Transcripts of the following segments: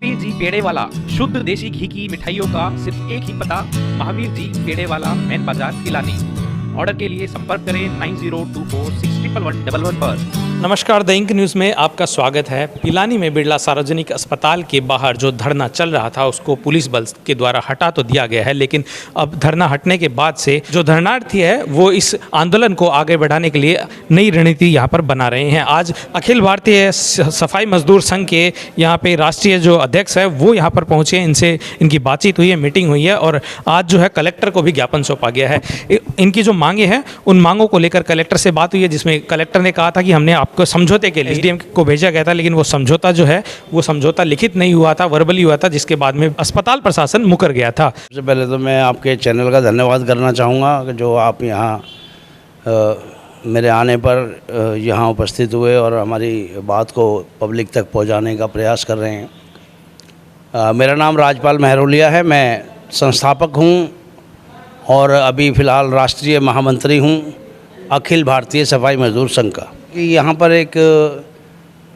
महावीर जी पेड़े वाला शुद्ध देसी घी की मिठाइयों का सिर्फ एक ही पता, महावीर जी पेड़े वाला मेन बाजार पिलानी। ऑर्डर के लिए संपर्क करें 9024611111 पर। नमस्कार, द इंक न्यूज़ में आपका स्वागत है। पिलानी में बिरला सार्वजनिक अस्पताल के बाहर जो धरना चल रहा था उसको पुलिस बल के द्वारा हटा तो दिया गया है, लेकिन अब धरना हटने के बाद से जो धरनार्थी है वो इस आंदोलन को आगे बढ़ाने के लिए नई रणनीति यहाँ पर बना रहे हैं। आज अखिल भारतीय सफाई मजदूर संघ के यहाँ पे राष्ट्रीय जो अध्यक्ष है वो यहाँ पर पहुँचे हैं, इनसे इनकी बातचीत हुई है, मीटिंग हुई है और आज जो है कलेक्टर को भी ज्ञापन सौंपा गया है। इनकी जो मांगे हैं उन मांगों को लेकर कलेक्टर से बात हुई है, जिसमें कलेक्टर ने कहा था कि हमने आपको समझौते के लिए एसडीएम को भेजा गया था, लेकिन वो समझौता जो है वो समझौता लिखित नहीं हुआ था, वर्बली हुआ था, जिसके बाद में अस्पताल प्रशासन मुकर गया था। सबसे पहले तो मैं आपके चैनल का धन्यवाद करना चाहूँगा जो आप यहाँ मेरे आने पर यहाँ उपस्थित हुए और हमारी बात को पब्लिक तक पहुँचाने का प्रयास कर रहे हैं। मेरा नाम राजपाल महरोलिया है, मैं संस्थापक हूँ और अभी फ़िलहाल राष्ट्रीय महामंत्री हूँ अखिल भारतीय सफाई मजदूर संघ का। कि यहाँ पर एक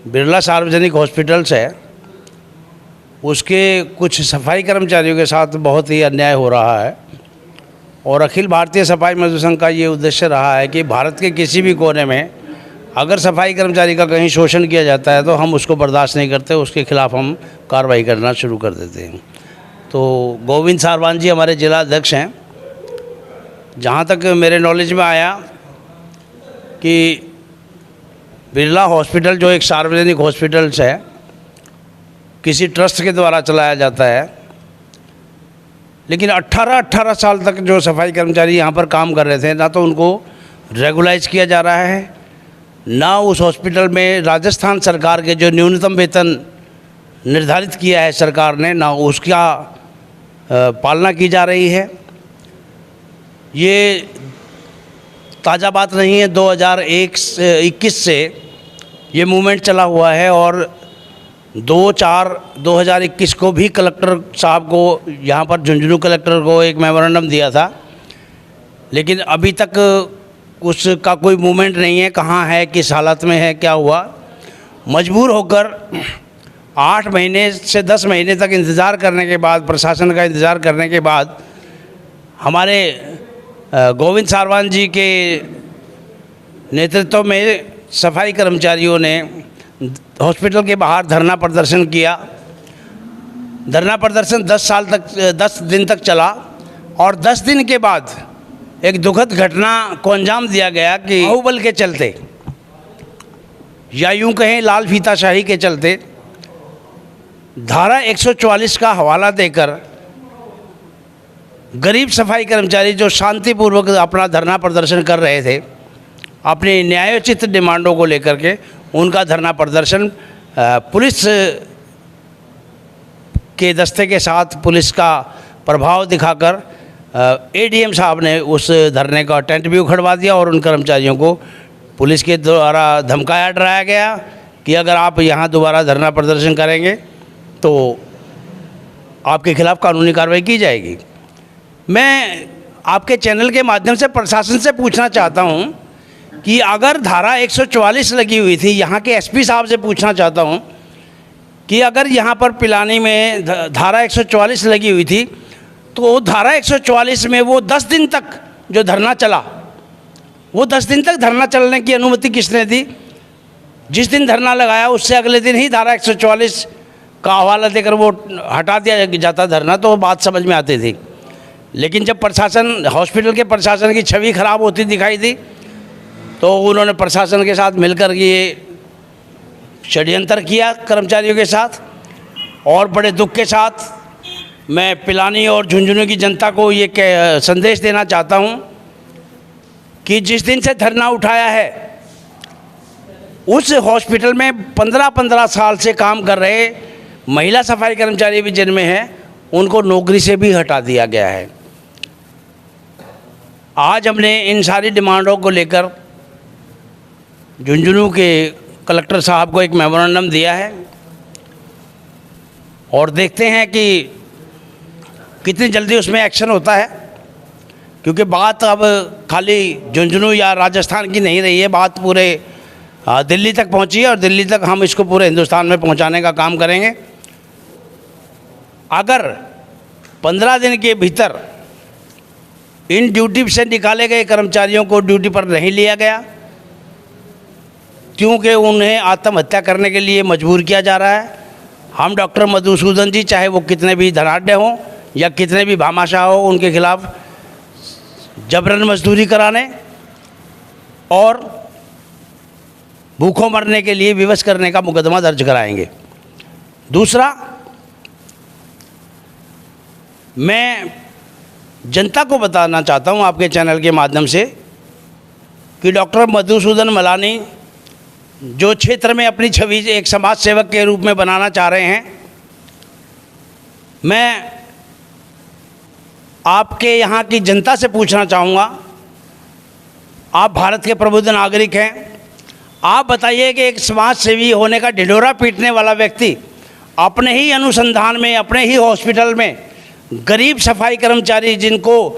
बिरला सार्वजनिक हॉस्पिटल्स है, उसके कुछ सफाई कर्मचारियों के साथ बहुत ही अन्याय हो रहा है और अखिल भारतीय सफाई मजदूर संघ का ये उद्देश्य रहा है कि भारत के किसी भी कोने में अगर सफाई कर्मचारी का कहीं शोषण किया जाता है तो हम उसको बर्दाश्त नहीं करते, उसके खिलाफ़ हम कार्रवाई करना शुरू कर देते हैं। तो गोविंद सारवान जी हमारे जिला अध्यक्ष हैं। जहाँ तक मेरे नॉलेज में आया कि बिरला हॉस्पिटल जो एक सार्वजनिक हॉस्पिटल्स है, किसी ट्रस्ट के द्वारा चलाया जाता है, लेकिन 18 साल तक जो सफाई कर्मचारी यहाँ पर काम कर रहे थे, ना तो उनको रेगुलाइज किया जा रहा है, ना उस हॉस्पिटल में राजस्थान सरकार के जो न्यूनतम वेतन निर्धारित किया है सरकार ने, ना उसका पालना की जा रही है। ये ताज़ा बात नहीं है, 2021 से ये मूवमेंट चला हुआ है और 2/4/2021 को भी कलेक्टर साहब को यहाँ पर झुंझुनू कलेक्टर को एक मेमोरेंडम दिया था, लेकिन अभी तक उसका कोई मूवमेंट नहीं है। कहाँ है, किस हालत में है, क्या हुआ। मजबूर होकर 8 महीने से 10 महीने तक इंतज़ार करने के बाद, प्रशासन का इंतज़ार करने के बाद, हमारे गोविंद सारवान जी के नेतृत्व में सफाई कर्मचारियों ने हॉस्पिटल के बाहर धरना प्रदर्शन किया। धरना प्रदर्शन 10 दिन तक चला और 10 दिन के बाद एक दुखद घटना को अंजाम दिया गया कि बाहुबल के चलते या यूं कहें लाल फीताशाही के चलते धारा 144 का हवाला देकर गरीब सफाई कर्मचारी जो शांतिपूर्वक अपना धरना प्रदर्शन कर रहे थे, अपनी न्यायोचित डिमांडों को लेकर के, उनका धरना प्रदर्शन पुलिस के दस्ते के साथ, पुलिस का प्रभाव दिखाकर एडीएम साहब ने उस धरने का टेंट भी उखड़वा दिया और उन कर्मचारियों को पुलिस के द्वारा धमकाया, डराया गया कि अगर आप यहाँ दोबारा धरना प्रदर्शन करेंगे तो आपके खिलाफ़ कानूनी कार्रवाई की जाएगी। मैं आपके चैनल के माध्यम से प्रशासन से पूछना चाहता हूं कि अगर धारा 144 लगी हुई थी, यहाँ के एसपी साहब से पूछना चाहता हूं कि अगर यहाँ पर पिलानी में धारा 144 लगी हुई थी तो धारा 144 में वो 10 दिन तक जो धरना चला, वो 10 दिन तक धरना चलने की अनुमति किसने दी? जिस दिन धरना लगाया उससे अगले दिन ही धारा 144 का हवाला देकर वो हटा दिया जाता धरना, तो वो बात समझ में आती थी। लेकिन जब प्रशासन, हॉस्पिटल के प्रशासन की छवि खराब होती दिखाई दी तो उन्होंने प्रशासन के साथ मिलकर ये षड्यंत्र किया कर्मचारियों के साथ। और बड़े दुख के साथ मैं पिलानी और झुंझुनू की जनता को ये संदेश देना चाहता हूँ कि जिस दिन से धरना उठाया है उस हॉस्पिटल में 15-15 साल से काम कर रहे महिला सफाई कर्मचारी भी जिनमें हैं, उनको नौकरी से भी हटा दिया गया है। आज हमने इन सारी डिमांडों को लेकर झुंझुनू के कलेक्टर साहब को एक मेमोरेंडम दिया है और देखते हैं कि कितनी जल्दी उसमें एक्शन होता है, क्योंकि बात अब खाली झुंझुनू या राजस्थान की नहीं रही है, बात पूरे दिल्ली तक पहुंची है और दिल्ली तक हम इसको पूरे हिंदुस्तान में पहुंचाने का काम करेंगे। अगर 15 दिन के भीतर इन ड्यूटी से निकाले गए कर्मचारियों को ड्यूटी पर नहीं लिया गया, क्योंकि उन्हें आत्महत्या करने के लिए मजबूर किया जा रहा है, हम डॉक्टर मधुसूदन जी, चाहे वो कितने भी धनाढ़ हों या कितने भी भामाशाह हो, उनके खिलाफ जबरन मजदूरी कराने और भूखों मरने के लिए विवश करने का मुकदमा दर्ज कराएंगे। दूसरा, मैं जनता को बताना चाहता हूं आपके चैनल के माध्यम से कि डॉक्टर मधुसूदन मलानी जो क्षेत्र में अपनी छवि एक समाज सेवक के रूप में बनाना चाह रहे हैं, मैं आपके यहाँ की जनता से पूछना चाहूँगा, आप भारत के प्रबुद्ध नागरिक हैं, आप बताइए कि एक समाज सेवी होने का ढिढोरा पीटने वाला व्यक्ति अपने ही अनुसंधान में, अपने ही हॉस्पिटल में गरीब सफाई कर्मचारी, जिनको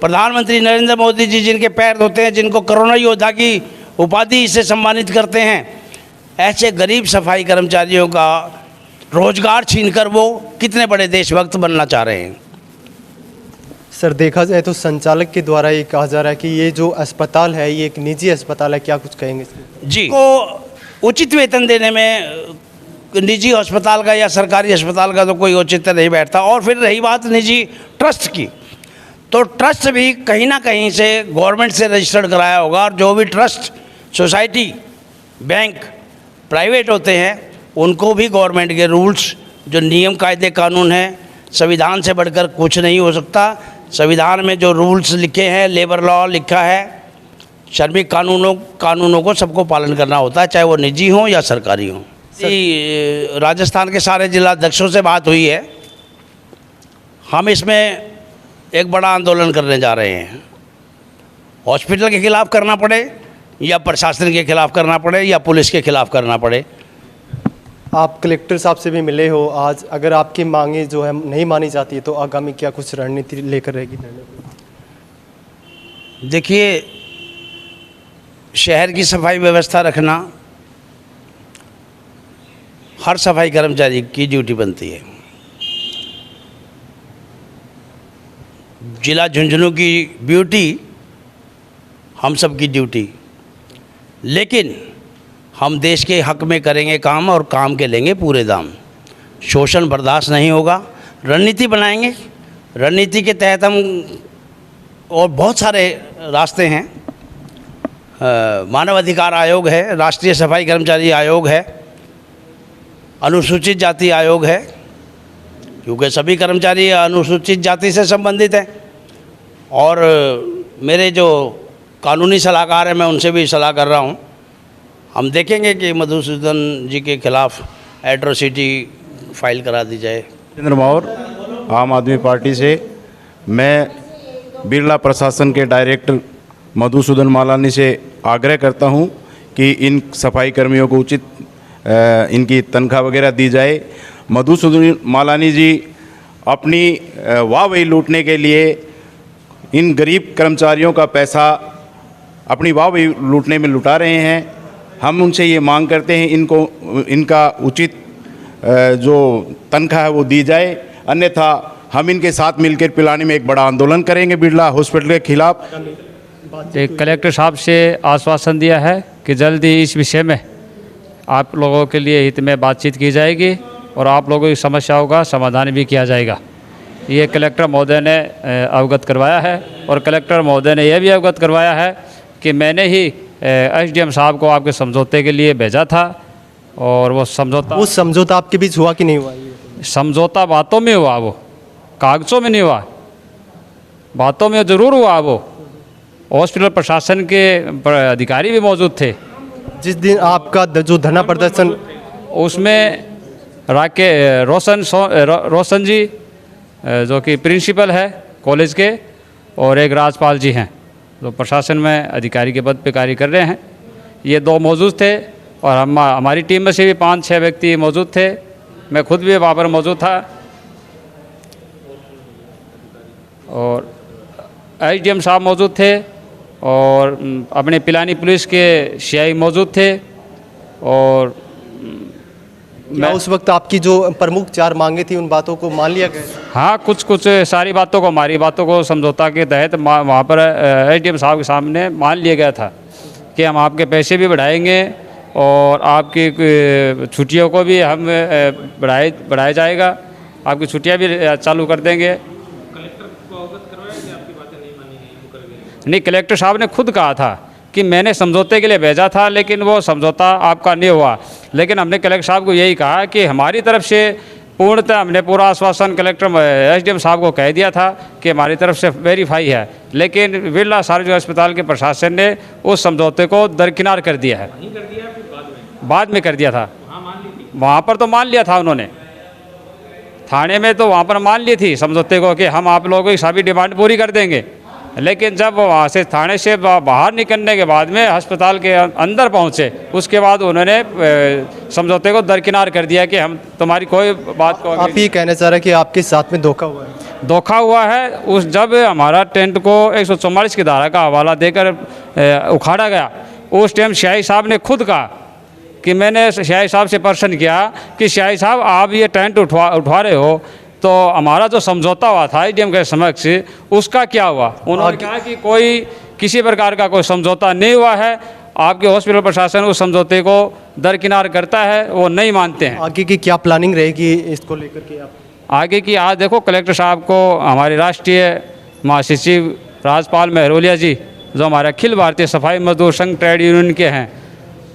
प्रधानमंत्री नरेंद्र मोदी जी जिनके पैर धोते हैं, जिनको कोरोना योद्धा की उपाधि से सम्मानित करते हैं, ऐसे गरीब सफाई कर्मचारियों का रोजगार छीनकर वो कितने बड़े देशभक्त बनना चाह रहे हैं। सर, देखा जाए तो संचालक के द्वारा ये कहा जा रहा है कि ये जो अस्पताल है ये एक निजी अस्पताल है, क्या कुछ कहेंगे जी? को उचित वेतन देने में निजी अस्पताल का या सरकारी अस्पताल का तो कोई औचित्य नहीं बैठता। और फिर रही बात निजी ट्रस्ट की, तो ट्रस्ट भी कहीं ना कहीं से गवर्नमेंट से रजिस्टर्ड कराया होगा, और जो भी ट्रस्ट, सोसाइटी, बैंक प्राइवेट होते हैं, उनको भी गवर्नमेंट के रूल्स, जो नियम कायदे कानून हैं, संविधान से बढ़कर कुछ नहीं हो सकता। संविधान में जो रूल्स लिखे हैं, लेबर लॉ लिखा है, श्रमिक कानूनों को सबको पालन करना होता है, चाहे वो निजी हों या सरकारी हों। राजस्थान के सारे जिलाध्यक्षों से बात हुई है, हम इसमें एक बड़ा आंदोलन करने जा रहे हैं। हॉस्पिटल के खिलाफ करना पड़े या प्रशासन के खिलाफ करना पड़े या पुलिस के खिलाफ करना पड़े। आप कलेक्टर साहब से भी मिले हो आज, अगर आपकी मांगे जो है नहीं मानी जाती है तो आगामी क्या कुछ रणनीति लेकर रहेगी? देखिए, शहर की सफाई व्यवस्था रखना हर सफाई कर्मचारी की ड्यूटी बनती है। जिला झुंझुनू की ब्यूटी हम सब की ड्यूटी, लेकिन हम देश के हक में करेंगे काम और काम के लेंगे पूरे दाम। शोषण बर्दाश्त नहीं होगा। रणनीति बनाएंगे, रणनीति के तहत हम, और बहुत सारे रास्ते हैं, मानव अधिकार आयोग है, राष्ट्रीय सफाई कर्मचारी आयोग है, अनुसूचित जाति आयोग है, क्योंकि सभी कर्मचारी अनुसूचित जाति से संबंधित हैं, और मेरे जो कानूनी सलाहकार हैं मैं उनसे भी सलाह कर रहा हूं। हम देखेंगे कि मधुसूदन जी के खिलाफ एट्रोसिटी फाइल करा दी जाए। जितेंद्र मौर्य, आम आदमी पार्टी से। मैं बिरला प्रशासन के डायरेक्टर मधुसूदन मालानी से आग्रह करता हूं कि इन सफाई कर्मियों को उचित इनकी तनख्वाह वगैरह दी जाए। मधुसूदन मालानी जी अपनी वाहवाही लूटने के लिए इन गरीब कर्मचारियों का पैसा अपनी वाहवाही लूटने में लुटा रहे हैं। हम उनसे ये मांग करते हैं इनका उचित जो तनख्वाह है वो दी जाए, अन्यथा हम इनके साथ मिलकर पिलानी में एक बड़ा आंदोलन करेंगे बिरला हॉस्पिटल के खिलाफ। कलेक्टर साहब से आश्वासन दिया है कि जल्दी इस विषय में आप लोगों के लिए हित में बातचीत की जाएगी और आप लोगों की समस्याओं का समाधान भी किया जाएगा। ये कलेक्टर महोदय ने अवगत करवाया है, और कलेक्टर महोदय ने यह भी अवगत करवाया है कि मैंने ही एसडीएम साहब को आपके समझौते के लिए भेजा था, और वो समझौता आपके बीच हुआ कि नहीं हुआ? समझौता बातों में हुआ, वो कागज़ों में नहीं हुआ, बातों में ज़रूर हुआ। वो हॉस्पिटल प्रशासन के अधिकारी भी मौजूद थे जिस दिन आपका जो धरना प्रदर्शन, उसमें रोशन जी जो कि प्रिंसिपल है कॉलेज के, और एक राजपाल जी हैं जो प्रशासन में अधिकारी के पद पे कार्य कर रहे हैं। ये दो मौजूद थे, और हमारी टीम में से भी 5-6 व्यक्ति मौजूद थे। मैं खुद भी वहाँ पर मौजूद था, और एसडीएम साहब मौजूद थे, और अपने पिलानी पुलिस के सीआई मौजूद थे, और क्या उस वक्त आपकी जो प्रमुख 4 मांगे थी उन बातों को मान लिया गया? हाँ, कुछ कुछ सारी बातों को, हमारी बातों को समझौता के तहत वहाँ पर एसडीएम साहब के सामने मान लिया गया था कि हम आपके पैसे भी बढ़ाएंगे और आपकी छुट्टियों को भी हम बढ़ाया जाएगा, आपकी छुट्टियाँ भी चालू कर देंगे। नहीं, कलेक्टर साहब ने खुद कहा था कि मैंने समझौते के लिए भेजा था लेकिन वो समझौता आपका नहीं हुआ। लेकिन हमने कलेक्टर साहब को यही कहा कि हमारी तरफ से पूर्णतः हमने पूरा आश्वासन कलेक्टर एसडीएम साहब को कह दिया था कि हमारी तरफ से वेरीफाई है, लेकिन बिरला सार्वजनिक अस्पताल के प्रशासन ने उस समझौते को दरकिनार कर दिया है। बाद में कर दिया था, वहाँ पर तो मान लिया था उन्होंने, थाने में तो वहाँ पर मान ली थी समझौते को कि हम आप लोगों की सभी डिमांड पूरी कर देंगे। लेकिन जब वो वहाँ से थाने से बाहर निकलने के बाद में अस्पताल के अंदर पहुँचे, उसके बाद उन्होंने समझौते को दरकिनार कर दिया कि हम तुम्हारी कोई बात को। आप ये कहना चाह रहे हैं कि आपके साथ में धोखा हुआ है? धोखा हुआ है। उस जब हमारा टेंट को 144 की धारा का हवाला देकर उखाड़ा गया, उस टाइम शाही साहब ने खुद कहा कि मैंने शाही साहब से प्रश्न किया कि शाही साहब आप ये टेंट उठवा रहे हो तो हमारा जो समझौता हुआ था एसडीएम के समक्ष उसका क्या हुआ? उन्होंने कहा कि कोई किसी प्रकार का कोई समझौता नहीं हुआ है, आपके हॉस्पिटल प्रशासन उस समझौते को दरकिनार करता है, वो नहीं मानते हैं। आगे की क्या प्लानिंग रहेगी इसको लेकर के आप? आगे की आज देखो, कलेक्टर साहब को हमारे राष्ट्रीय महासचिव राजपाल महरोलिया जी, जो हमारे अखिल भारतीय सफाई मजदूर संघ ट्रेड यूनियन के हैं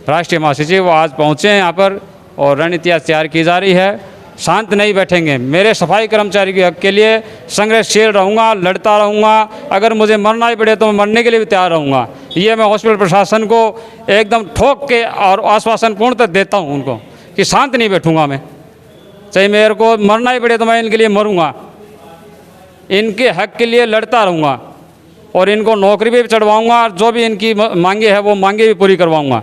राष्ट्रीय महासचिव, वो आज पहुँचे हैं यहाँ पर और रणनीति तैयार की जा रही है। शांत नहीं बैठेंगे। मेरे सफाई कर्मचारी के हक के लिए संघर्षशील रहूँगा, लड़ता रहूँगा। अगर मुझे मरना ही पड़े तो मैं मरने के लिए भी तैयार रहूँगा। ये मैं हॉस्पिटल प्रशासन को एकदम ठोक के और आश्वासन पूर्णतः देता हूँ उनको कि शांत नहीं बैठूँगा मैं, चाहे मेरे को मरना ही पड़े तो मैं इनके लिए मरूँगा, इनके हक के लिए लड़ता रहूँगा और इनको नौकरी भी चढ़वाऊँगा और जो भी इनकी मांगे है वो मांगे भी पूरी करवाऊँगा।